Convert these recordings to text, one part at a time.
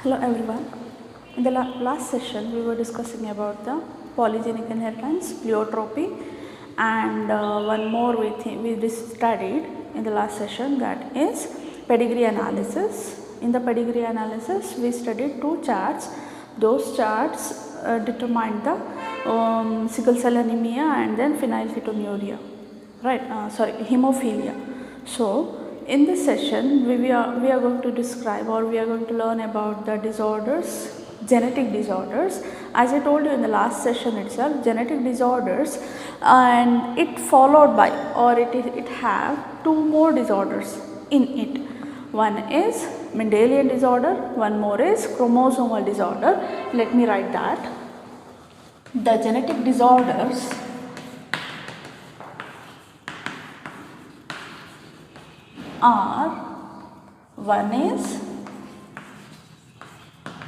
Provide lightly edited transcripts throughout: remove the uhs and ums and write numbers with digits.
Hello everyone. In the last session we were discussing about the polygenic inheritance, pleiotropy, and one more we studied in the last session, that is pedigree analysis. In the pedigree analysis we studied two charts. Those charts determined the sickle cell anemia and then phenylketonuria, right? Hemophilia. So in this session we are going to describe, or we are going to learn about the disorders, genetic disorders. As I told you in the last session itself, genetic disorders, and it followed by, or it have two more disorders in it. One is Mendelian disorder, one more is chromosomal disorder. Let me write that. The genetic disorders are, one is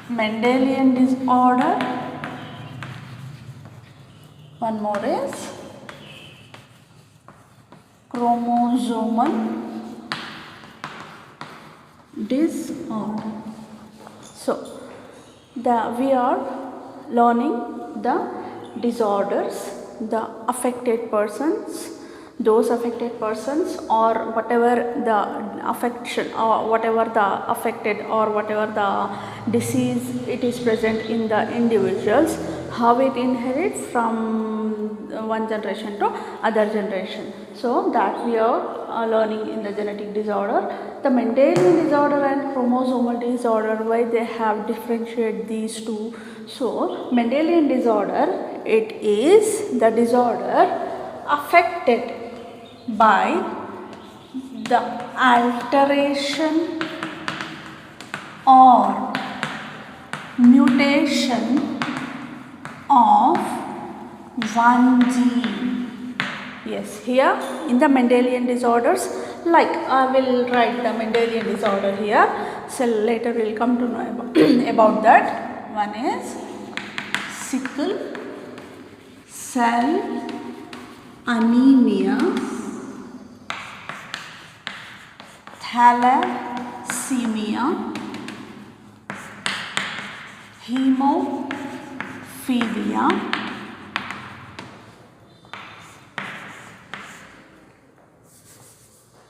Mendelian disorder, one more is chromosomal disorder. So we are learning the disorders, the affected persons, those affected persons, or whatever the affection, or whatever the affected, or whatever the disease it is present in the individuals, how it inherits from one generation to other generation. So that we are learning in the genetic disorder. The Mendelian disorder and chromosomal disorder, why they have differentiated these two. So Mendelian disorder, it is the disorder affected by the alteration or mutation of one gene. Yes, here in the Mendelian disorders, like I will write the Mendelian disorder here, so later we will come to know about that. One is sickle cell anemia, thalassemia, hemophilia,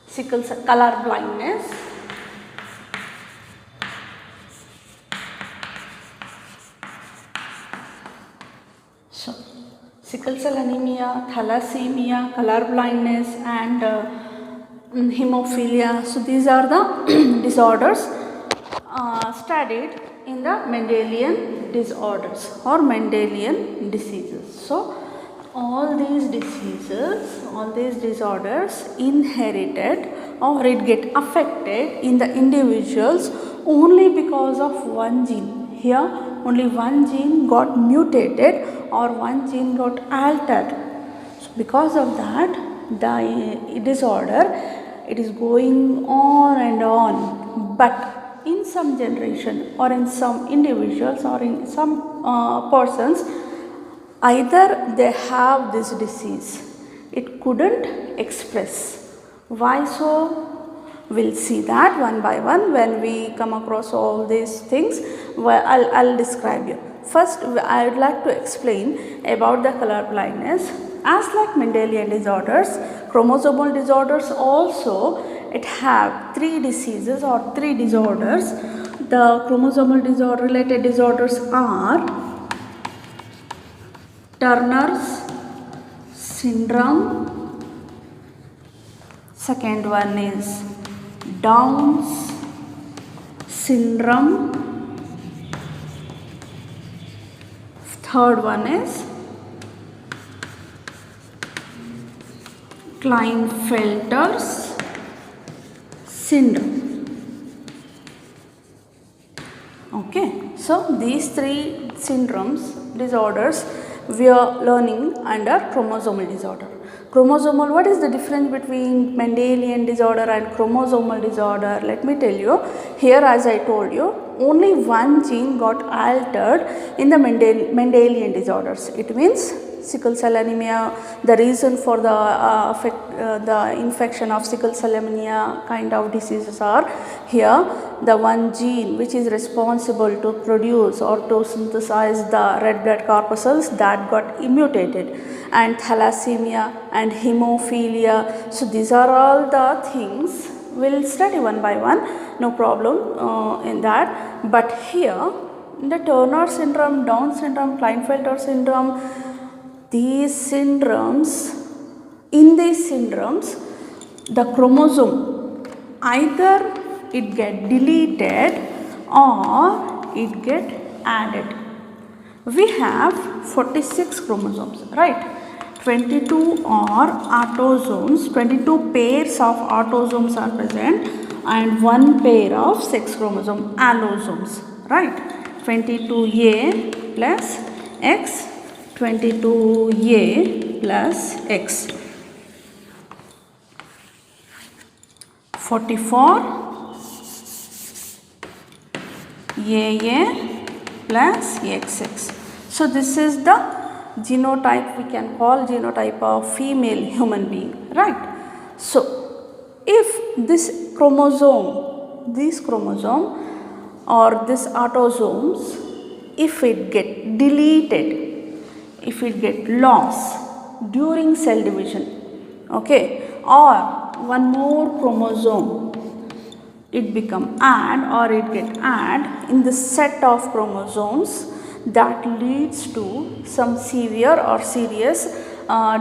sickle cell color blindness, so sickle cell anemia, thalassemia, color blindness, and hemophilia. So these are the disorders studied in the Mendelian disorders or Mendelian diseases. So all these diseases, all these disorders inherited, or it get affected in the individuals only because of one gene. Here only one gene got mutated or one gene got altered. So because of that, the disorder, it is going on and on. But in some generation, or in some individuals, or in some persons, either they have this disease, it couldn't express. Why so? We'll see that one by one when we come across all these things. Well, I'll describe you. First, I would like to explain about the color blindness. As like Mendelian disorders, chromosomal disorders also, it have three diseases or three disorders. The chromosomal disorder related disorders are Turner's syndrome, second one is Down's syndrome, third one is Klinefelter's syndrome. Okay, so these three syndromes, disorders, we are learning under chromosomal disorder. Chromosomal, what is the difference between Mendelian disorder and chromosomal disorder? Let me tell you. Here, as I told you, only one gene got altered in the Mendelian disorders. It means sickle cell anemia, the reason for the infection of sickle cell anemia kind of diseases are here. The one gene which is responsible to produce or to synthesize the red blood corpuscles, that got mutated, and thalassemia and hemophilia. So these are all the things we'll study one by one, no problem in that. But here the Turner syndrome, Down syndrome, Klinefelter syndrome, these syndromes, the chromosome, either it get deleted or it get added. We have 46 chromosomes, right? 22 are autosomes, 22 pairs of autosomes are present, and 1 pair of sex chromosome, allosomes, right? 22A plus X, 22A plus X. 44 AA plus XX. So this is the genotype, we can call genotype of female human being, right? So if this chromosome or this autosomes, if it get deleted, if it get lost during cell division, okay, or one more chromosome, it become add or it get add in the set of chromosomes, that leads to some severe or serious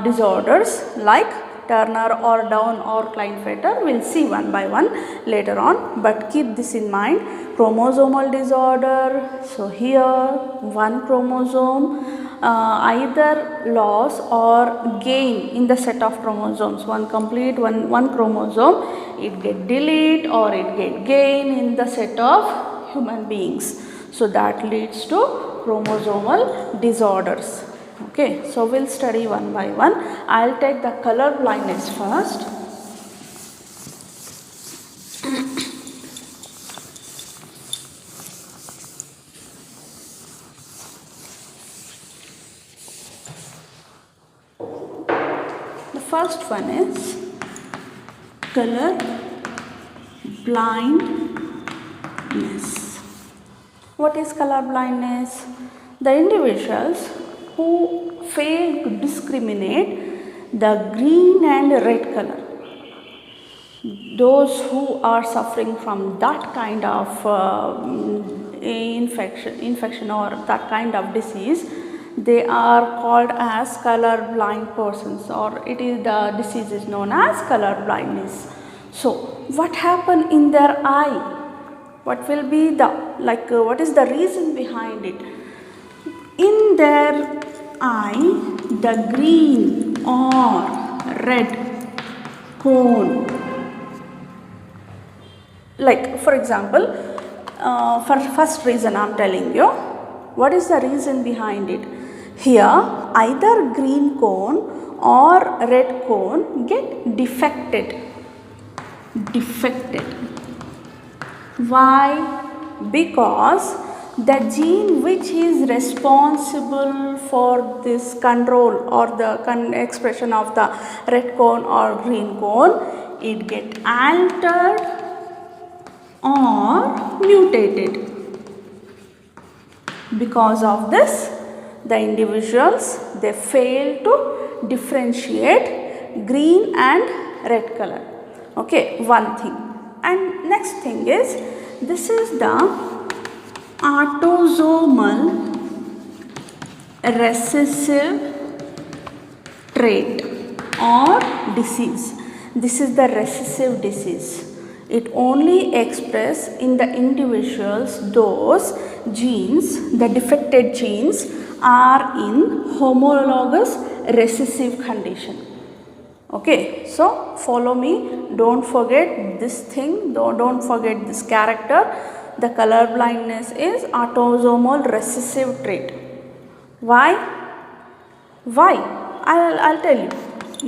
disorders like Turner or Down or Klinefelter. We'll see one by one later on, but keep this in mind. Chromosomal disorder, so here one chromosome either loss or gain in the set of chromosomes, one chromosome, it get delete or it get gain in the set of human beings. So that leads to chromosomal disorders. Okay, so we'll study one by one. I'll take the color blindness first. The first one is color blindness. What is color blindness? The individuals who fail to discriminate the green and red color, those who are suffering from that kind of infection or that kind of disease, they are called as color blind persons, or it is the disease is known as color blindness. So what happened in their eye? What will be the what is the reason behind it? In their eye, the green or red cone, like for example, for first reason I am telling you, what is the reason behind it? Here either green cone or red cone get defected. Why? Because the gene which is responsible for this control or the expression of the red cone or green cone, it get altered or mutated. Because of this, the individuals, they fail to differentiate green and red color. Okay, one thing. And next thing is, this is the autosomal recessive trait or disease. This is the recessive disease. It only expresses in the individuals those genes, the defected genes are in homologous recessive condition. Okay, so follow me, don't forget this thing, don't forget this character. The color blindness is autosomal recessive trait. Why? I'll tell you.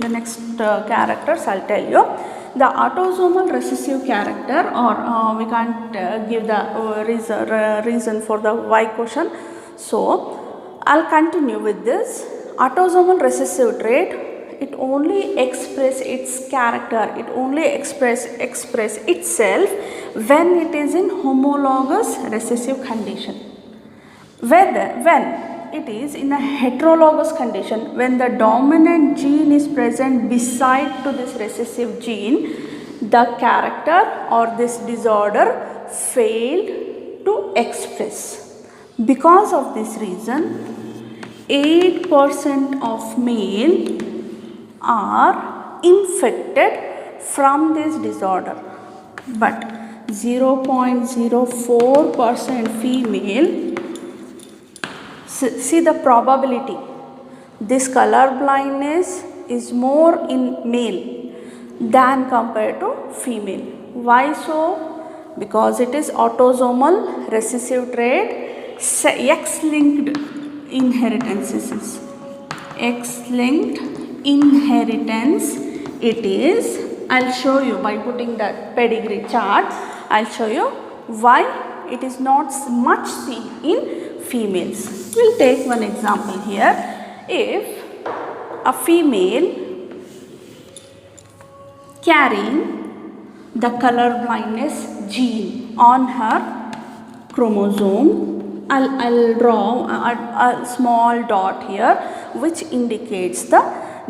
The next characters I'll tell you. The autosomal recessive character, or we can't give the reason for the why question. So I'll continue with this. autosomal recessive trait, it only express its character, it only express itself when it is in homologous recessive condition. When it is in a heterologous condition, when the dominant gene is present beside to this recessive gene, the character or this disorder failed to express. Because of this reason, 8% of male are infected from this disorder, but 0.04% female. See the probability. This color blindness is more in male than compared to female. Why so? Because it is autosomal recessive trait, X-linked inheritance. X-linked inheritance it is. I'll show you by putting that pedigree chart. I'll show you why it is not much seen in females. We'll take one example here. If a female carrying the color blindness gene on her chromosome, I'll draw a small dot here which indicates the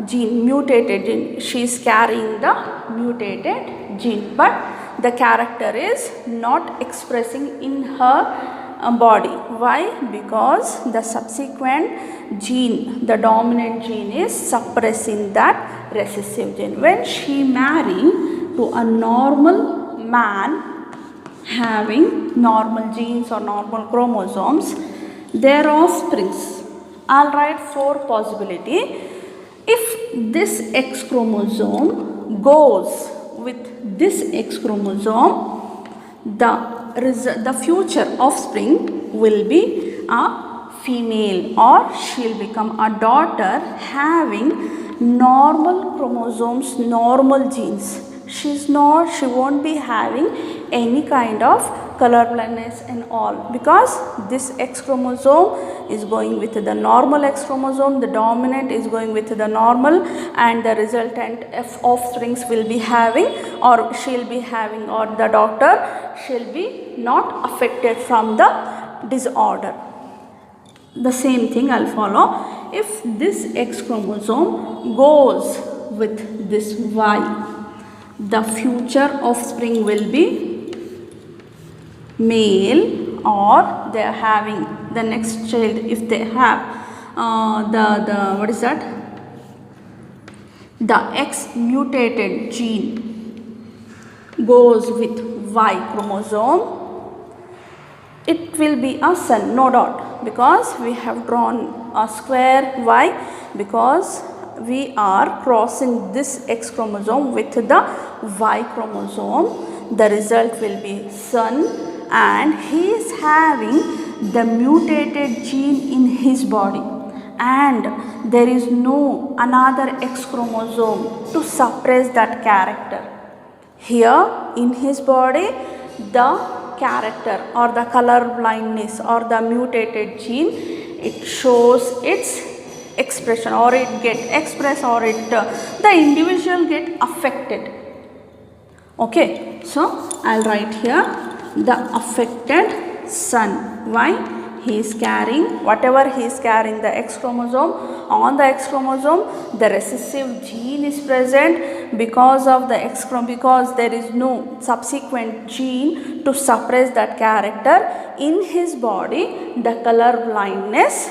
gene, mutated gene. She is carrying the mutated gene, but the character is not expressing in her body. Why? Because the subsequent gene, the dominant gene, is suppressing that recessive gene. When she marry to a normal man having normal genes or normal chromosomes, their offsprings, I'll write 4 possibility. If this X chromosome goes with this X chromosome, the future offspring will be a female, or she'll become a daughter having normal chromosomes, normal genes. She won't be having any kind of color blindness and all, because this X chromosome is going with the normal X chromosome, the dominant is going with the normal, and the resultant offsprings will be having, or she'll be having, or the daughter shall be not affected from the disorder. The same thing I'll follow. If this X chromosome goes with this Y, the future offspring will be male, or they are having the next child, if they have the X mutated gene goes with Y chromosome, it will be a son, no doubt, because we have drawn a square Y, because we are crossing this X chromosome with the Y chromosome. The result will be son, and he is having the mutated gene in his body, and there is no another X chromosome to suppress that character. Here in his body, the character or the color blindness or the mutated gene, it shows its expression, or it get expressed, or it the individual get affected. Okay, so I'll write here the affected son. Why? He is carrying, whatever he is carrying, the X chromosome. On the X chromosome, the recessive gene is present. Because of the X chromosome, because there is no subsequent gene to suppress that character in his body, the color blindness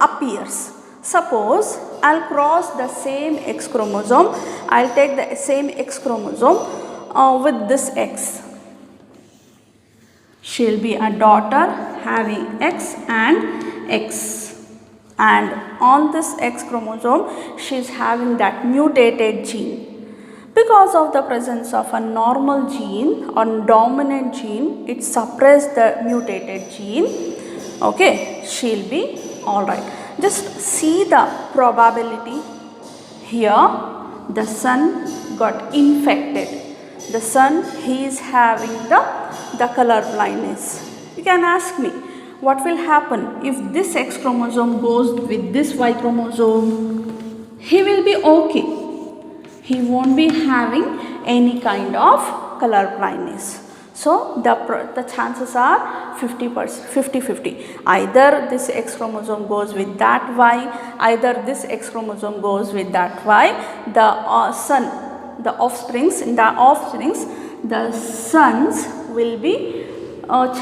appears. Suppose I'll cross the same X chromosome. I'll take the same X chromosome with this X. She'll be a daughter having X and X, and on this X chromosome she is having that mutated gene. Because of the presence of a normal gene or dominant gene, it suppressed the mutated gene. Okay, she'll be alright. Just see the probability here. The son got infected. The son, he is having the color blindness. You can ask me, what will happen if this X chromosome goes with this Y chromosome? He will be okay. He won't be having any kind of color blindness. So the chances are 50-50. Either this X chromosome goes with that Y, either this X chromosome goes with that Y. The sons will be the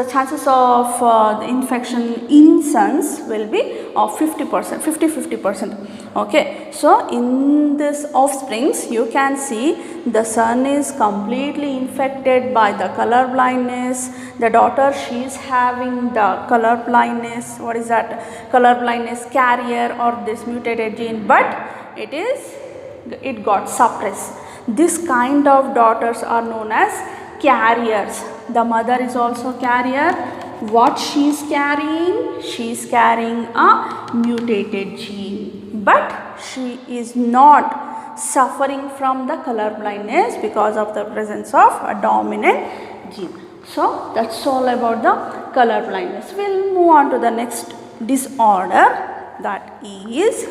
chances of the infection in sons will be of 50%, 50-50%. Okay, so in this offsprings you can see the son is completely infected by the color blindness. The daughter, she is having the color blindness. What is that? Color blindness carrier or this mutated gene, but it got suppressed. This kind of daughters are known as carriers. The mother is also carrier. What she is carrying? She is carrying a mutated gene, but she is not suffering from the color blindness because of the presence of a dominant gene. So that's all about the color blindness. We'll move on to the next disorder, that is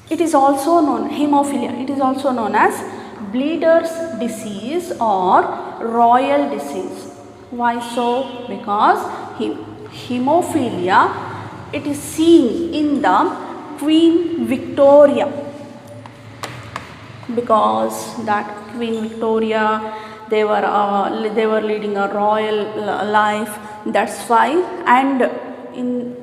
it is also known hemophilia. It is also known as bleeder's disease or royal disease. Why so? Because hemophilia, it is seen in the Queen Victoria, because that Queen Victoria, they were leading a royal life. That's why, and in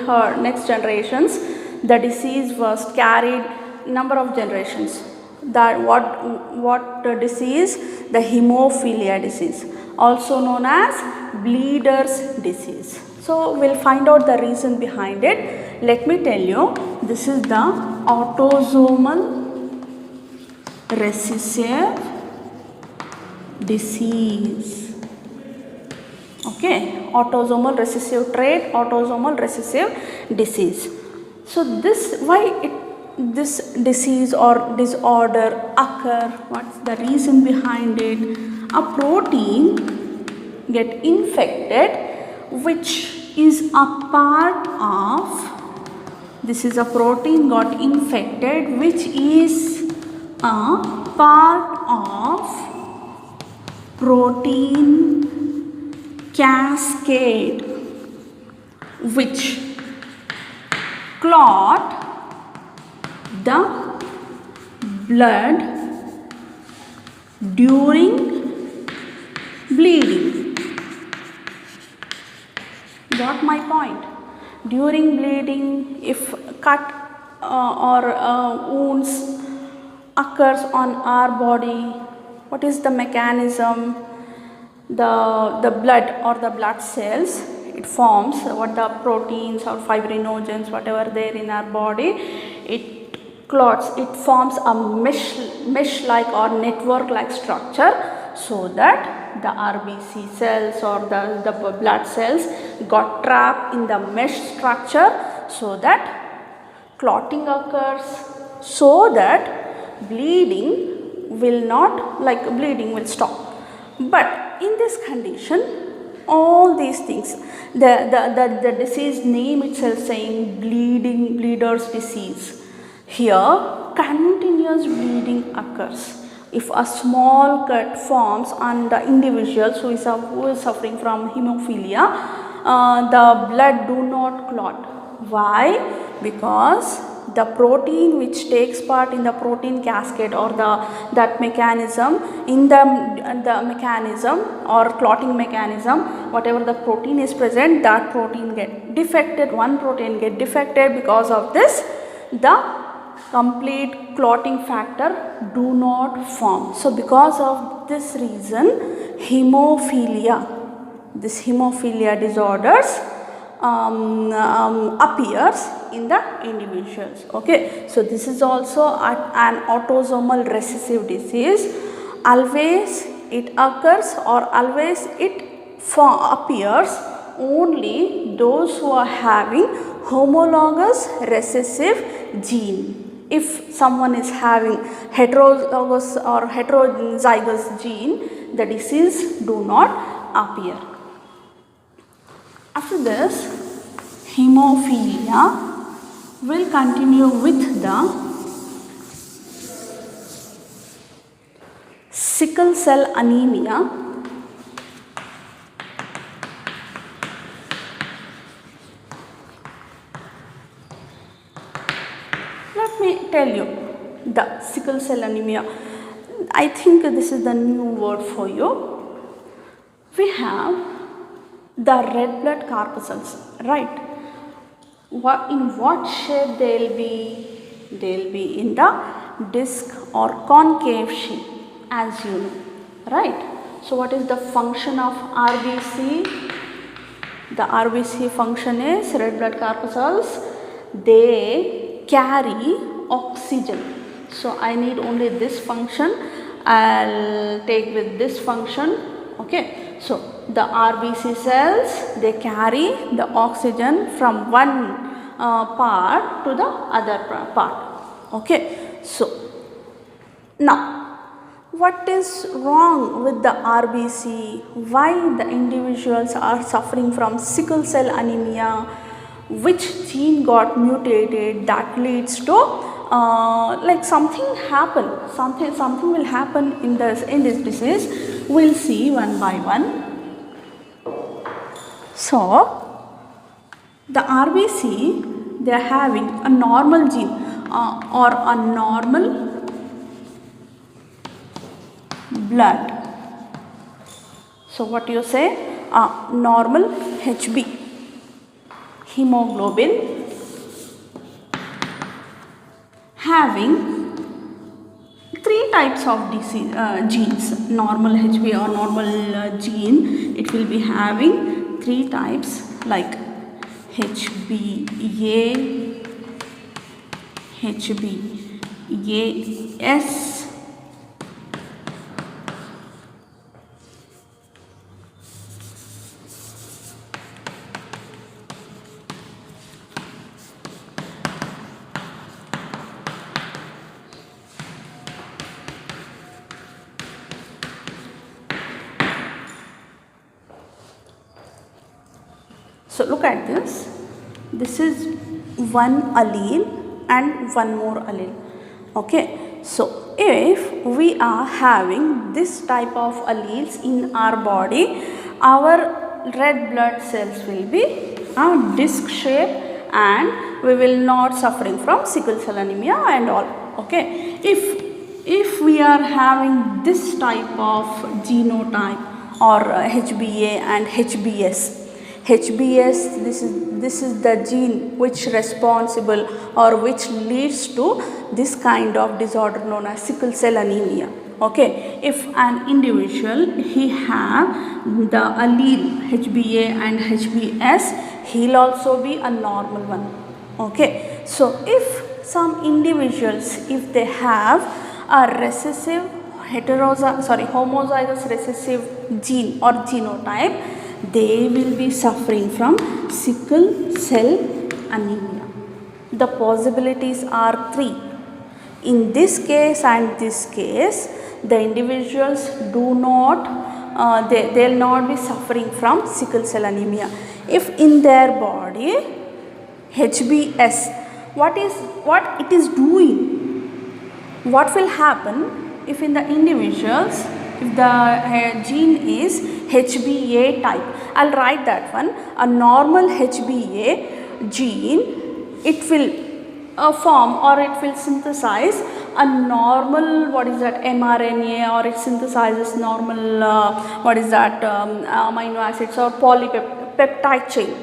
her next generations, the disease was carried number of generations. That what disease? The hemophilia disease, also known as bleeder's disease. So we'll find out the reason behind it. Let me tell you, this is the autosomal recessive disease. Okay, autosomal recessive trait, autosomal recessive disease. So this disease or disorder occur? What's the reason behind it? A protein get infected, which is a part of, this is a protein got infected, which is a part of protein cascade, which clot the blood during bleeding. Got my point? During bleeding, if cut or wounds occurs on our body, what is the mechanism? The blood or the blood cells, it forms what the proteins or fibrinogens, whatever there in our body, it clots, it forms a mesh like or network like structure, so that the RBC cells or the blood cells got trapped in the mesh structure, so that clotting occurs, so that bleeding will stop. But in this condition, all these things, the disease name itself saying bleeder's disease, here continuous bleeding occurs. If a small cut forms on the individual who is suffering from hemophilia, the blood do not clot. Why? Because the protein which takes part in the protein cascade or that mechanism, in the mechanism or clotting mechanism, whatever the protein is present, that protein get defected, one protein get defected. Because of this, the complete clotting factor do not form. So because of this reason, this hemophilia disorders appears in the individuals. Okay, so this is also an autosomal recessive disease. Always it occurs or always it appears only those who are having homologous recessive gene. If someone is having heterologous or heterozygous gene, the disease do not appear. After this, hemophilia will continue with the sickle cell anemia, let me tell you the sickle cell anemia. I think this is the new word for you. We have the red blood corpuscles, right? In what shape they will be? They will be in the disc or concave shape, as you know, right? So what is the function of RBC? The RBC function is red blood corpuscles, they carry oxygen. So I need only this function, I'll take with this function. Okay, so the RBC cells, they carry the oxygen from one part to the other part. Okay, so now what is wrong with the RBC? Why the individuals are suffering from sickle cell anemia? Which gene got mutated that leads to like something will happen in this disease. We'll see one by one. So the RBC, they are having a normal gene or a normal blood. So what you say? Normal HB, hemoglobin, having three types of genes. Normal HB or normal gene, it will be having three types like HBA, HBAS, so look at this. This is one allele and one more allele. Okay, so if we are having this type of alleles in our body, our red blood cells will be a disc shape and we will not suffering from sickle cell anemia and all. Okay, if we are having this type of genotype or HBA and HBS, this is the gene which responsible or which leads to this kind of disorder known as sickle cell anemia. Okay, if an individual he have the allele HBA and HBS, he'll also be a normal one. Okay, so if some individuals, if they have a recessive homozygous recessive gene or genotype, they will be suffering from sickle cell anemia. The possibilities are three. In this case and this case, the individuals do not, they'll not be suffering from sickle cell anemia. If in their body, HBS, what it is doing? What will happen if in the individuals, if the gene is HBA type? I'll write that one. A normal HBA gene, it will form or it will synthesize a normal, mRNA, or it synthesizes normal, amino acids or polypeptide chain.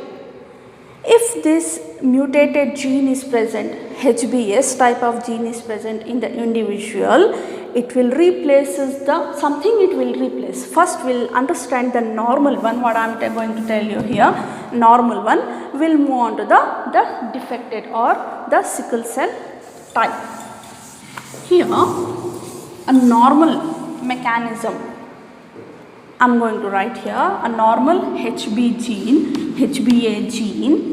If this mutated gene is present, HBS type of gene is present in the individual, it will replaces the something it will replace. First we'll understand the normal one, what I am going to tell you here. Normal one will move on to the defected or the sickle cell type. Here a normal mechanism, I am going to write here a normal HBA gene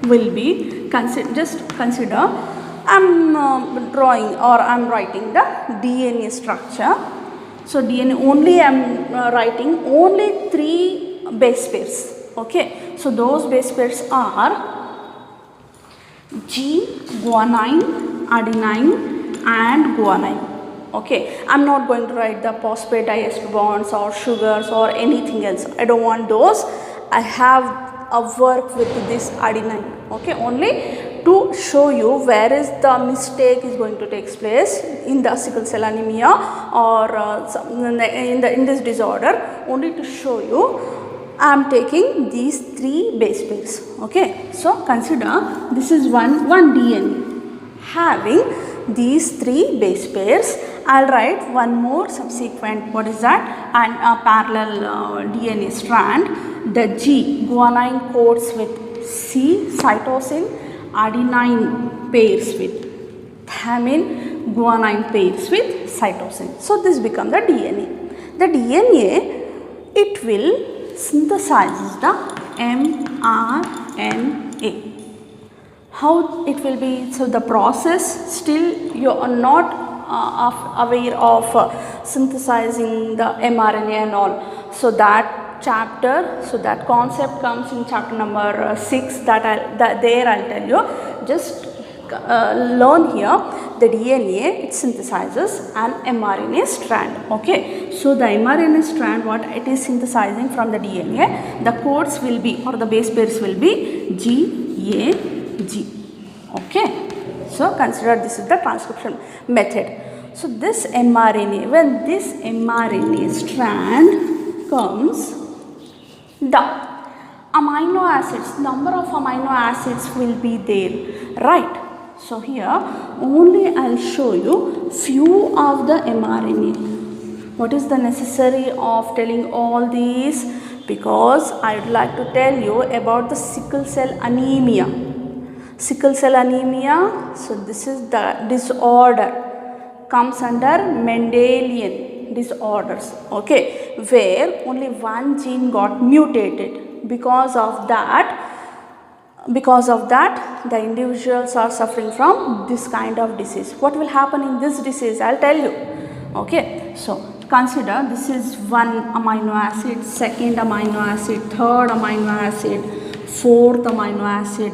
will be, just consider I am drawing or I am writing the DNA structure. So DNA only I am writing only 3 base pairs. Okay, so those base pairs are G, guanine, adenine and guanine. Okay, I am not going to write the phosphate diester bonds or sugars or anything else. I don't want those. I have a work with this adenine. Okay, only to show you where is the mistake is going to take place in the sickle cell anemia or in this disorder. Only to show you I am taking these 3 base pairs. Okay, so consider this is one DNA having these 3 base pairs. I will write one more subsequent, what is that, and a parallel DNA strand. The G, guanine codes with C, cytosine, adenine pairs with thymine, guanine pairs with cytosine. So this becomes the DNA. The DNA, it will synthesize the mRNA. How it will be? So the process, still you are not aware of synthesizing the mRNA and all. So that chapter, so that concept comes in chapter number 6, there I will tell you. Just learn here the DNA, it synthesizes an mRNA strand. Okay, so the mRNA strand, what it is synthesizing from the DNA, the codes will be or the base pairs will be GAG. Okay, so consider this is the transcription method. So this mRNA, when this mRNA strand comes, the amino acids, number of amino acids will be there, right? So here only I will show you few of the mRNA. What is the necessary of telling all these? Because I would like to tell you about the sickle cell anemia. Sickle cell anemia, so this is the disorder, comes under Mendelian disorders, okay, where only one gene got mutated. Because of that the individuals are suffering from this kind of disease. What will happen in this disease? I will tell you. Okay, so consider this is one amino acid, second amino acid, third amino acid, fourth amino acid.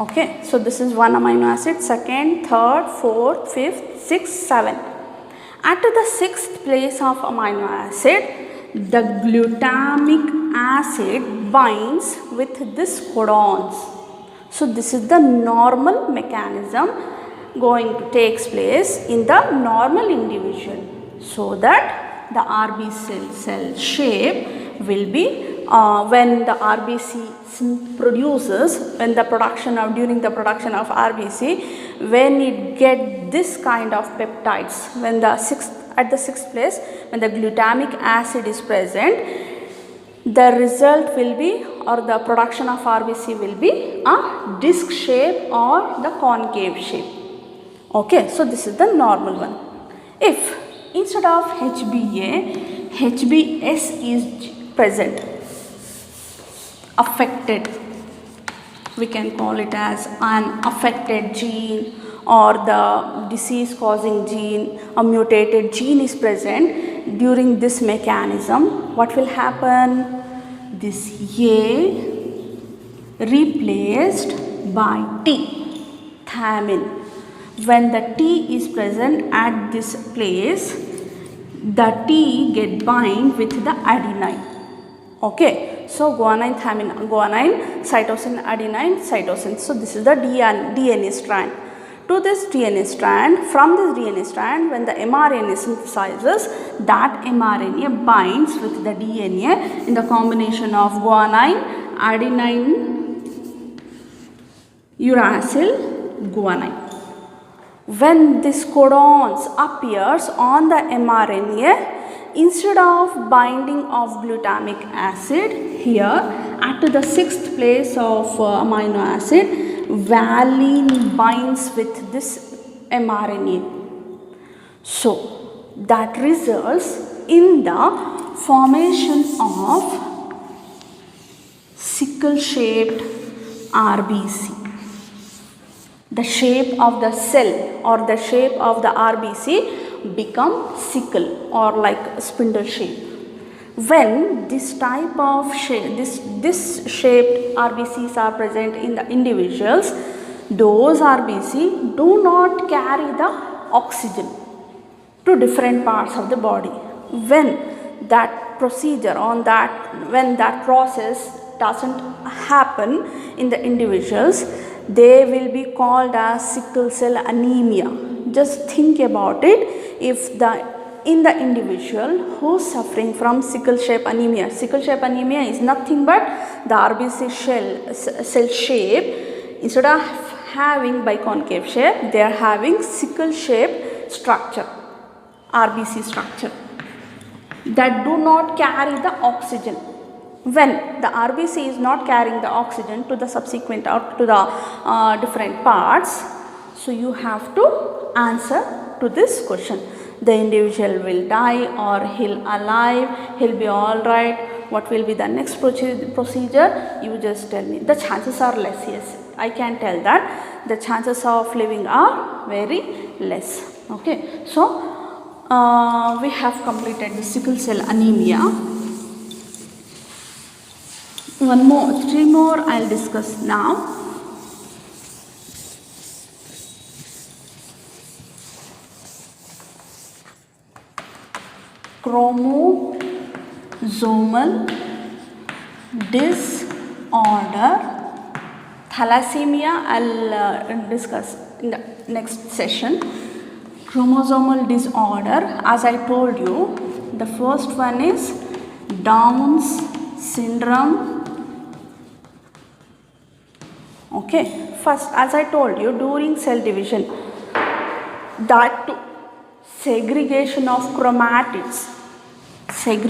Okay, so this is one amino acid, second, third, fourth, fifth, sixth, seventh. At the 6th place of amino acid, the glutamic acid binds with this codons. So this is the normal mechanism going to take place in the normal individual, so that the RBC cell shape will be when the RBC produces, when the production of, during the production of RBC, when it get this kind of peptides, when the at the 6th place, when the glutamic acid is present, the result will be, or the production of RBC will be a disc shape or the concave shape. Okay, so this is the normal one. If instead of HBA, HBS is present, affected, we can call it as an affected gene or the disease causing gene, a mutated gene is present during this mechanism, what will happen? This A replaced by T, thymine. When the T is present at this place, the T get bind with the adenine. Okay, so guanine, cytosine, adenine, cytosine. So this is the DNA strand. To this DNA strand, from this DNA strand, when the mRNA synthesizes, that mRNA binds with the DNA in the combination of guanine, adenine, uracil, guanine. When this codons appears on the mRNA, instead of binding of glutamic acid here at the 6th place of amino acid, valine binds with this mRNA. So that results in the formation of sickle shaped RBC. The shape of the cell or the shape of the RBC become sickle or like spindle shape. When this type of shape, this shaped RBCs are present in the individuals, those RBC do not carry the oxygen to different parts of the body. When that procedure when that process doesn't happen in the individuals, they will be called as sickle cell anemia. Just think about it. If in the individual who is suffering from sickle shape anemia is nothing but the RBC cell shape, instead of having biconcave shape, they are having sickle shape structure, RBC structure, that do not carry the oxygen. When the RBC is not carrying the oxygen to the subsequent or to the different parts, so you have to answer to this question. The individual will die or he'll alive, he'll be alright. What will be the next procedure? You just tell me. The chances are less, yes. I can tell that the chances of living are very less. Okay, so we have completed the sickle cell anemia. Three more I'll discuss now. Chromosomal disorder, thalassemia I'll discuss in the next session. Chromosomal disorder, as I told you, the first one is Down's syndrome. Okay, first, as I told you, during cell division, that segregation of chromatids, in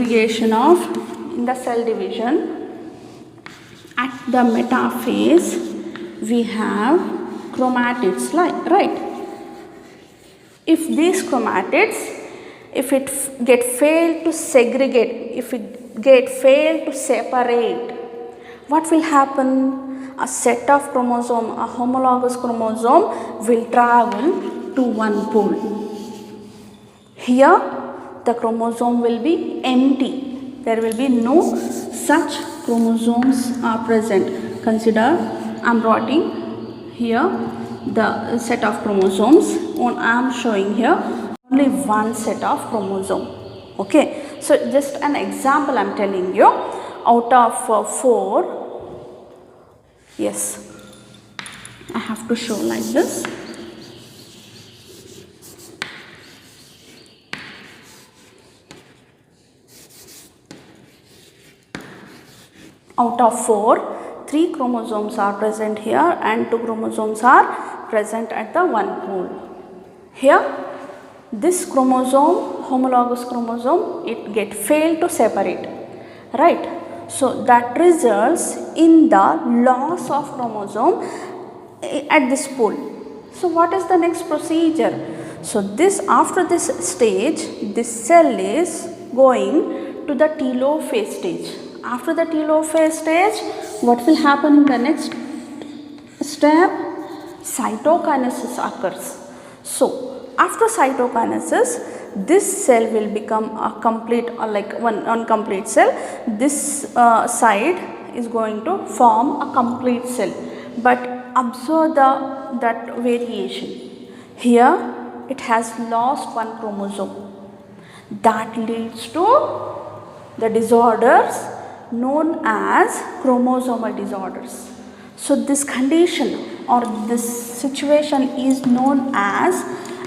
the cell division, at the metaphase, we have chromatids, right? If these chromatids, if it get failed to segregate, if it get failed to separate, what will happen? A set of chromosome, a homologous chromosome will travel to one pole. Here the chromosome will be empty. There will be no such chromosomes are present. Consider I am writing here the set of chromosomes. I am showing here only one set of chromosome. Okay, so just an example I am telling you. Out of 4, yes, I have to show like this. Out of 4, 3 chromosomes are present here and 2 chromosomes are present at the one pole. Here, this chromosome, homologous chromosome, it get failed to separate, right? So that results in the loss of chromosome at this pole. So what is the next procedure? So this, after this stage, this cell is going to the telophase stage. After the telophase stage, what will happen in the next step? Cytokinesis occurs. So after cytokinesis, this cell will become a complete or like one incomplete cell. This side is going to form a complete cell. But observe that variation. Here it has lost one chromosome. that leads to the disorders known as chromosomal disorders. So this condition or this situation is known as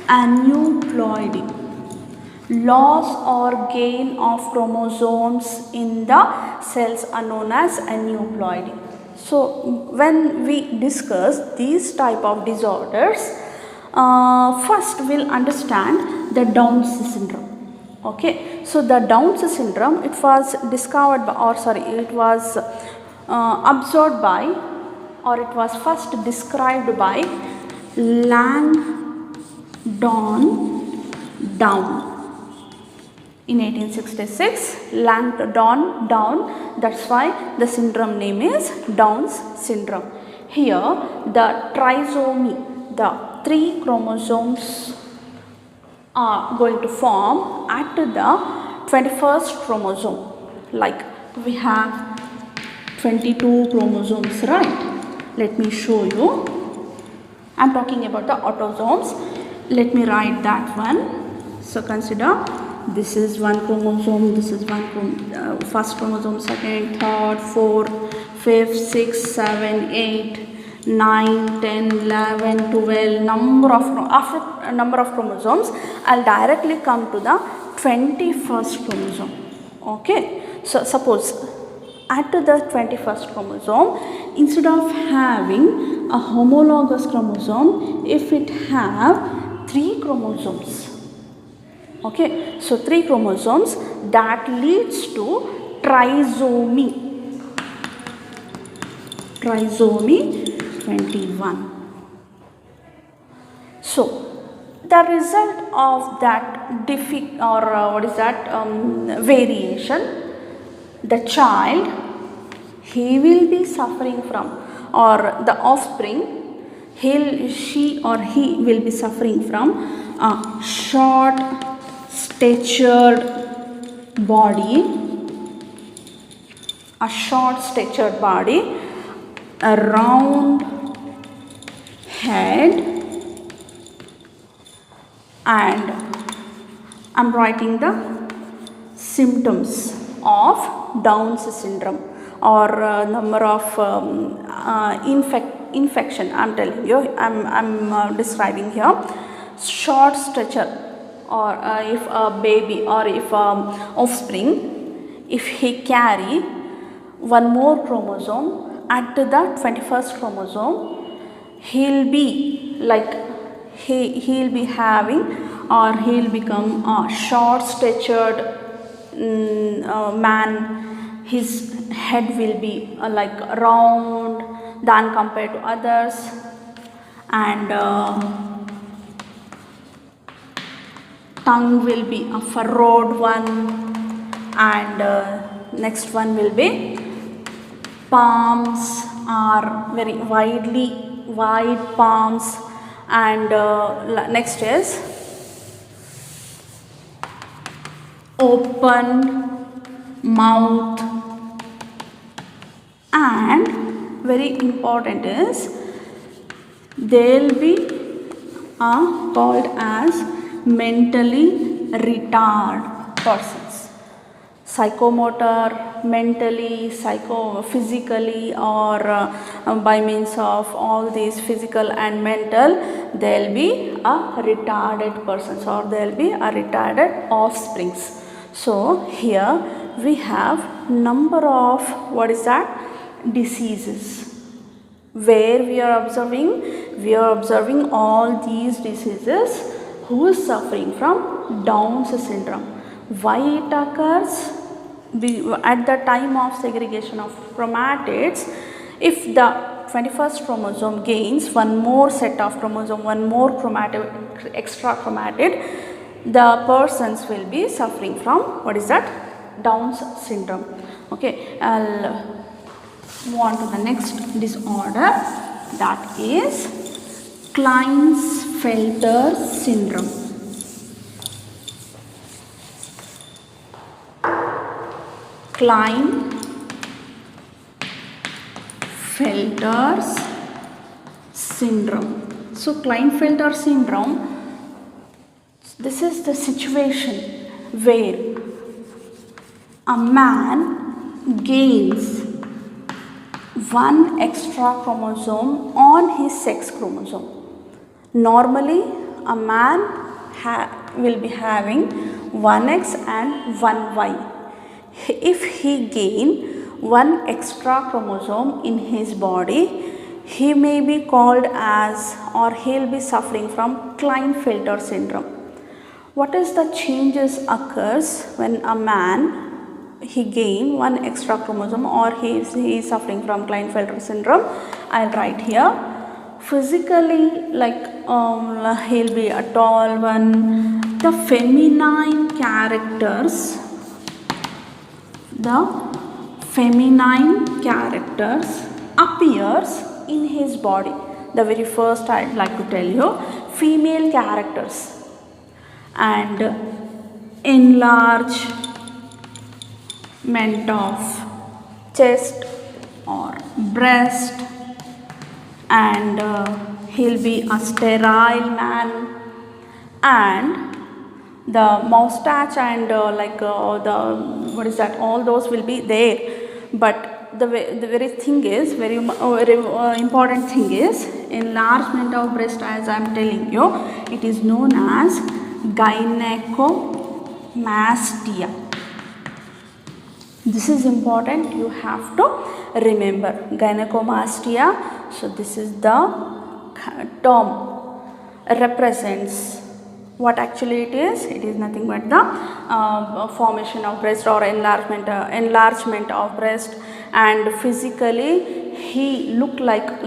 aneuploidy, loss or gain of chromosomes in the cells are known as aneuploidy. So when we discuss these type of disorders, first we'll understand the Down syndrome. Okay, so the Down syndrome, it was discovered by, or sorry, it was observed by, or it was first described by Langdon Down in 1866. Langdon Down, that's why the syndrome name is Down's syndrome. Here the trisomy, the 3 chromosomes are going to form at the 21st chromosome. Like we have 22 chromosomes, right? Let me show you. I am talking about the autosomes. Let me write that one. So consider this is one chromosome, this is one first chromosome, second, third, fourth, fifth, sixth, 7, 8, 9, 10, 11, 12, number of chromosomes. I'll directly come to the 21st chromosome. Okay, so suppose at the 21st chromosome, instead of having a homologous chromosome, if it have 3 chromosomes, okay, so 3 chromosomes, that leads to trisomy 21. So the result of that variation, the child, he will be suffering from, or the offspring, she or he will be suffering from a short statured body, a round head, and I am writing the symptoms of Down's syndrome, or number of infection. I am telling you, I am describing here. Short stature, or if a baby or if offspring, if he carry one more chromosome at the 21st chromosome, he'll be like he'll be having, or he'll become a short statured man. His head will be like round than compared to others, and tongue will be a furrowed one, and next one will be palms are very wide palms, and next is open mouth, and very important is they'll be called as mentally retarded persons. Psychomotor, mentally, physically, or by means of all these physical and mental, they'll be a retarded persons, or they'll be a retarded offsprings. So here we have number of diseases where we are observing all these diseases who is suffering from Down's syndrome. Why it occurs? At the time of segregation of chromatids, if the 21st chromosome gains one more set of chromosome, one more extra chromatid, the persons will be suffering from Down's syndrome. Okay, I'll move on to the next disorder, that is Klinefelter syndrome. Klinefelter syndrome. So Klinefelter syndrome, this is the situation where a man gains one extra chromosome on his sex chromosome. Normally, a man will be having 1X and 1Y. If he gain one extra chromosome in his body, he may be called as, or he will be suffering from Klinefelter syndrome. What is the changes occurs when a man he gain one extra chromosome or he is suffering from Klinefelter syndrome? I'll write here. Physically, like he'll be a tall one. The feminine characters appears in his body. The very first I'd like to tell you, female characters and enlargement of chest or breast, and he'll be a sterile man, and the mustache and all those will be there. But the very thing is, very important thing is enlargement of breast. As I am telling you, it is known as gynecomastia. This is important, you have to remember gynecomastia. So this is the term represents what actually it is nothing but the formation of breast or enlargement of breast, and physically he look like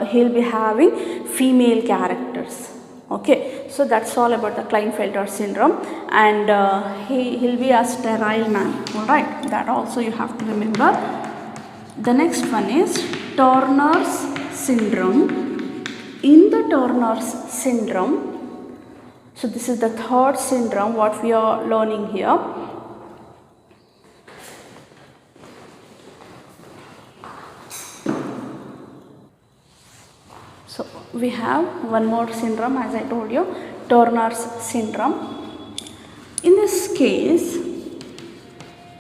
he'll be having female characters. Okay, so that's all about the Klinefelter syndrome, and he'll be a sterile man. All right, that also you have to remember. The next one is Turner's syndrome. In the Turner's syndrome, so this is the third syndrome what we are learning here. So we have one more syndrome, as I told you, Turner's syndrome. In this case,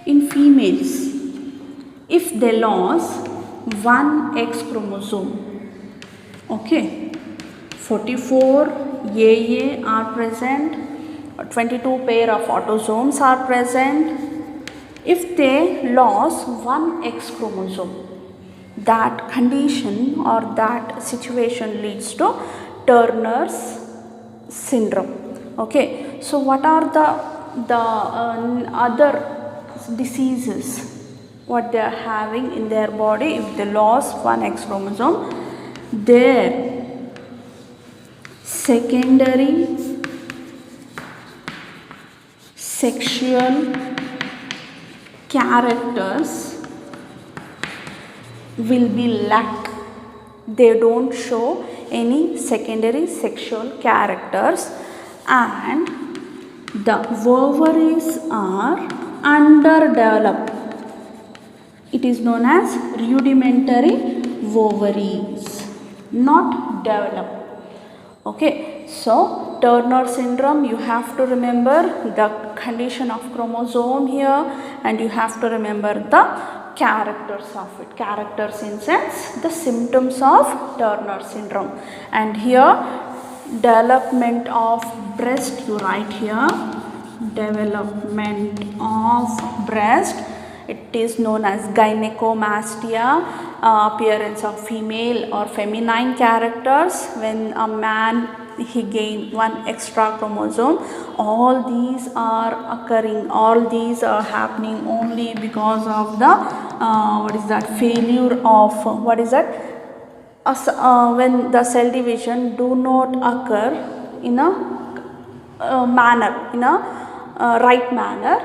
in females, if they lost one X chromosome, okay, 44 AA are present, 22 pair of autosomes are present. If they lost one X chromosome, that condition or that situation leads to Turner's syndrome. Okay, so what are the other diseases what they are having in their body if they lost one X chromosome? Their secondary sexual characters will be lack. They don't show any secondary sexual characters, and the ovaries are underdeveloped. It is known as rudimentary ovaries, not developed. Okay, so Turner syndrome, you have to remember the condition of chromosome here, and you have to remember the characters of it. Characters in sense the symptoms of Turner syndrome. And here development of breast, you write here development of breast. It is known as gynecomastia, appearance of female or feminine characters. When a man he gain one extra chromosome, all these are occurring, all these are happening only because of the failure of when the cell division do not occur in a right manner,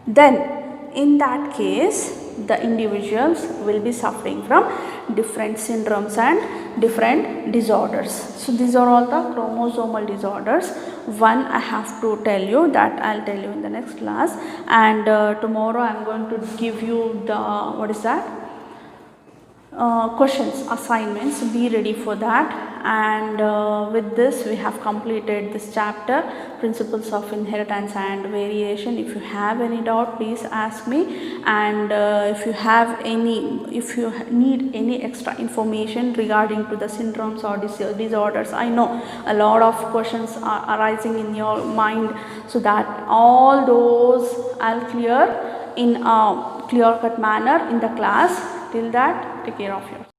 then in that case the individuals will be suffering from different syndromes and different disorders. So these are all the chromosomal disorders. One I have to tell you, that I'll tell you in the next class, and tomorrow I'm going to give you the questions, assignments. Be ready for that. and with this we have completed this chapter, principles of inheritance and variation. If you have any doubt, please ask me, and if you need any extra information regarding to the syndromes or disorders, I know a lot of questions are arising in your mind, so that all those I'll clear in a clear cut manner in the class. Till that, take care of yourself.